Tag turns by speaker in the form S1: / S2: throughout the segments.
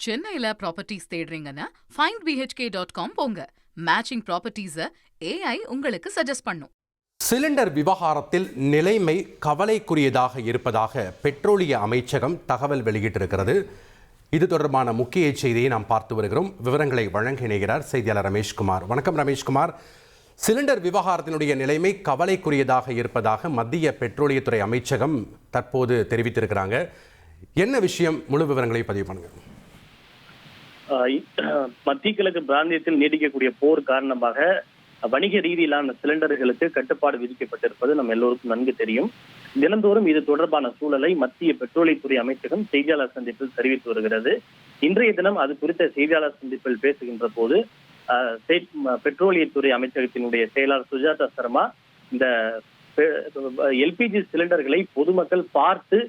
S1: சென்னையில properties தேடுறீங்கன்னா findbhk.com போங்க. Matching ப்ராப்பர்ட்டிஸை AI உங்களுக்கு சஜஸ்ட் பண்ணும்.
S2: சிலிண்டர் விவகாரத்தில் நிலைமை கவலைக்குரியதாக இருப்பதாக பெட்ரோலிய அமைச்சகம் தகவல் வெளியிட்டிருக்கிறது. இது தொடர்பான முக்கிய செய்தியை நாம் பார்த்து வருகிறோம். விவரங்களை வழங்க இணைகிறார் செய்தியாளர் ரமேஷ்குமார். வணக்கம் ரமேஷ்குமார். சிலிண்டர் விவகாரத்தினுடைய நிலைமை கவலைக்குரியதாக இருப்பதாக மத்திய பெட்ரோலியத்துறை அமைச்சகம் தற்போது தெரிவித்திருக்கிறாங்க. என்ன விஷயம்? முழு விவரங்களை பதிவு பண்ணுங்க.
S3: மத்திய கிழக்கு பிராந்தியத்தில் நீடிக்கக்கூடிய போர் காரணமாக வணிக ரீதியிலான சிலிண்டர்களுக்கு கட்டுப்பாடு விதிக்கப்பட்டிருப்பது நம்ம எல்லோருக்கும் நன்கு தெரியும். தினந்தோறும் இது தொடர்பான சூழலை மத்திய பெட்ரோலியத்துறை அமைச்சகம் செய்தியாளர் சந்திப்பில் தெரிவித்து வருகிறது. இன்றைய தினம் அது குறித்த செய்தியாளர் சந்திப்பில் பேசுகின்ற போது பெட்ரோலியத்துறை அமைச்சகத்தினுடைய செயலாளர் சுஜாதா சர்மா இந்த எல்பிஜி சிலிண்டர்களை பொதுமக்கள் பார்த்து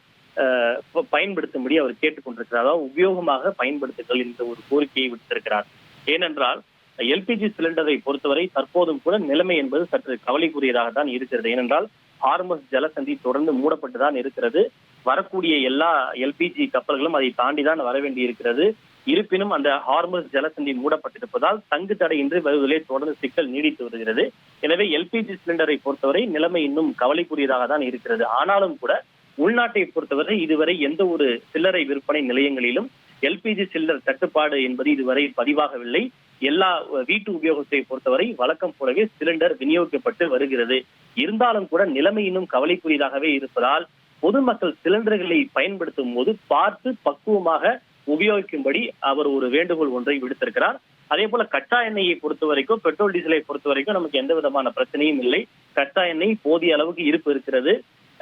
S3: பயன்படுத்தும்படி அவர் கேட்டுக்கொண்டிருக்கிறார். அதாவது உபயோகமாக பயன்படுத்துங்கள் என்ற ஒரு கோரிக்கையை விடுத்திருக்கிறார். ஏனென்றால் எல்பிஜி சிலிண்டரை பொறுத்தவரை தற்போதும் கூட நிலைமை என்பது சற்று கவலைக்குரியதாக தான் இருக்கிறது. ஏனென்றால் ஹார்மஸ் ஜலசந்தி தொடர்ந்து மூடப்பட்டுதான் இருக்கிறது. வரக்கூடிய எல்லா எல்பிஜி கப்பல்களும் அதை தாண்டிதான் வர வேண்டி இருக்கிறது. இருப்பினும் அந்த ஹார்மஸ் ஜலசந்தி மூடப்பட்டிருப்பதால் தங்கு தடையின்றி வருவதிலே தொடர்ந்து சிக்கல் நீடித்து வருகிறது. எனவே எல்பிஜி சிலிண்டரை பொறுத்தவரை நிலைமை இன்னும் கவலைக்குரியதாக தான் இருக்கிறது. ஆனாலும் கூட உள்நாட்டை பொறுத்தவரை இதுவரை எந்த ஒரு சில்லறை விற்பனை நிலையங்களிலும் எல்பிஜி சிலிண்டர் தட்டுப்பாடு என்பது இதுவரை பதிவாகவில்லை. எல்லா வீட்டு உபயோகத்தை பொறுத்தவரை வழக்கம் போலவே சிலிண்டர் விநியோகிக்கப்பட்டு வருகிறது. இருந்தாலும் கூட நிலைமை இன்னும் கவலைக்குரியதாகவே இருப்பதால் பொதுமக்கள் சிலிண்டர்களை பயன்படுத்தும் போது பார்த்து பக்குவமாக உபயோகிக்கும்படி அவர் ஒரு வேண்டுகோள் ஒன்றை விடுத்திருக்கிறார். அதே போல கச்சா எண்ணெயை பொறுத்த வரைக்கும், பெட்ரோல் டீசலை பொறுத்த வரைக்கும் நமக்கு எந்த விதமான பிரச்சனையும் இல்லை. கச்சா எண்ணெய் போதிய அளவுக்கு இருப்பு இருக்கிறது.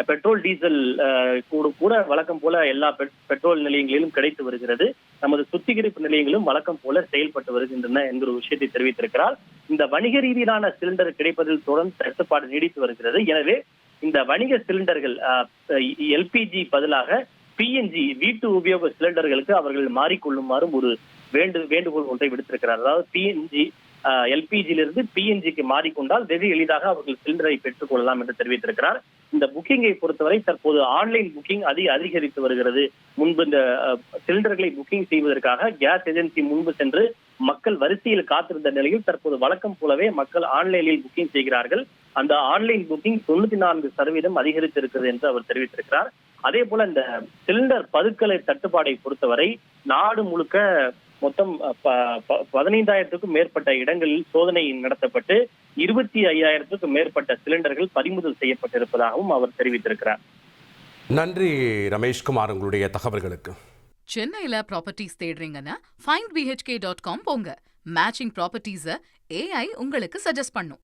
S3: பெட்ரோல் டீசல் கூட வழக்கம் போல எல்லா பெட்ரோல் நிலையங்களிலும் கிடைத்து வருகிறது. நமது சுத்திகரிப்பு நிலையங்களும் வழக்கம் போல செயல்பட்டு வருகின்றன என்கிற ஒரு விஷயத்தை தெரிவித்திருக்கிறார். இந்த வணிக ரீதியிலான சிலிண்டர் கிடைப்பதில் தொடர்ந்து தட்டுப்பாடு நீடித்து வருகிறது. எனவே இந்த வணிக சிலிண்டர்கள் எல்பிஜி பதிலாக பிஎன்ஜி வீட்டு உபயோக சிலிண்டர்களுக்கு அவர்கள் மாறிக்கொள்ளுமாறும் ஒரு வேண்டுகோள் ஒன்றை விடுத்திருக்கிறார். அதாவது பிஎன்ஜி எல்பிஜியிலிருந்து பிஎன்ஜிக்கு மாறிக்கொண்டால் வெகு எளிதாக அவர்கள் சிலிண்டரை பெற்றுக் கொள்ளலாம் என்று தெரிவித்திருக்கிறார். இந்த புக்கிங்கை பொறுத்தவரை தற்போது ஆன்லைன் புக்கிங் அதிகரித்து வருகிறது. முன்பு இந்த சிலிண்டர்களை புக்கிங் செய்வதற்காக கேஸ் ஏஜென்சி முன்பு சென்று மக்கள் வரிசையில் காத்திருந்த நிலையில் தற்போது வழக்கம் போலவே மக்கள் ஆன்லைனில் புக்கிங் செய்கிறார்கள். அந்த ஆன்லைன் புக்கிங் 94% அதிகரித்திருக்கிறது என்று அவர் தெரிவித்திருக்கிறார். அதே போல இந்த சிலிண்டர் பதுக்கலை தட்டுப்பாடை பொறுத்தவரை நாடு முழுக்க மொத்தம் 15,000க்கும் மேற்பட்ட இடங்களில் சோதனை நடத்தப்பட்டு 25,000க்கும் மேற்பட்ட சிலிண்டர்கள் பறிமுதல் செய்யப்பட்டிருப்பதாகவும் அவர் தெரிவித்திருக்கிறார்.
S2: நன்றி ரமேஷ்குமார், உங்களுடைய தகவல்களுக்கு.
S1: சென்னையில ப்ராப்பர்ட்டிஸ் தேடுறீங்கன்னா findbhk.com போங்க. மேட்சிங் ப்ராப்பர்ட்டிஸை AI உங்களுக்கு சஜஸ்ட் பண்ணும்.